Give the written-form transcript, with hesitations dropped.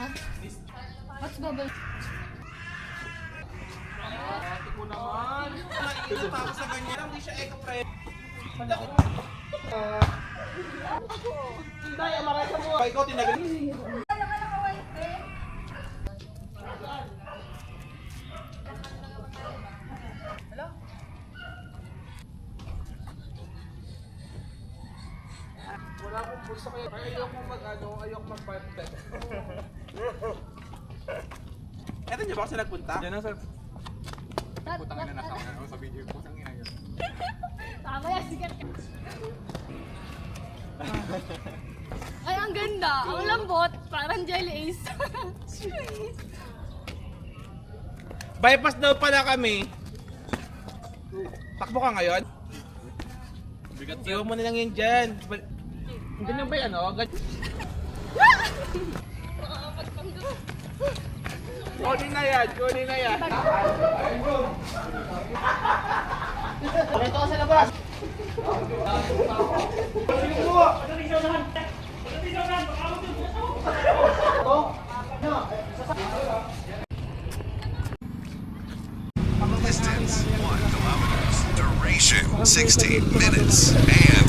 What's bubble? Ate ko naman. Nakikita ako sa ganyan. Hindi siya eco-friend. Hindi, amaray ka mo. Ikaw tinagal. Wala akong gusto kaya ayoko mag-part. Eto niyo ba kasi nagpunta? Diyan na sir. Puta ka na nasa ako sa video ko. Putang ina yun. Tama yan, sikat ka. Ay, ang ganda. Ang lambot. Parang jelly ace. Bypass daw pala kami. Takbo ka ngayon? Bigat Iwan mo na lang yun dyan. Ganyan ba yan, oh? Kunin na yan, kunin na yan. Ito ka sa labas. Distance 1 kilometers. Duration 16 minutes. And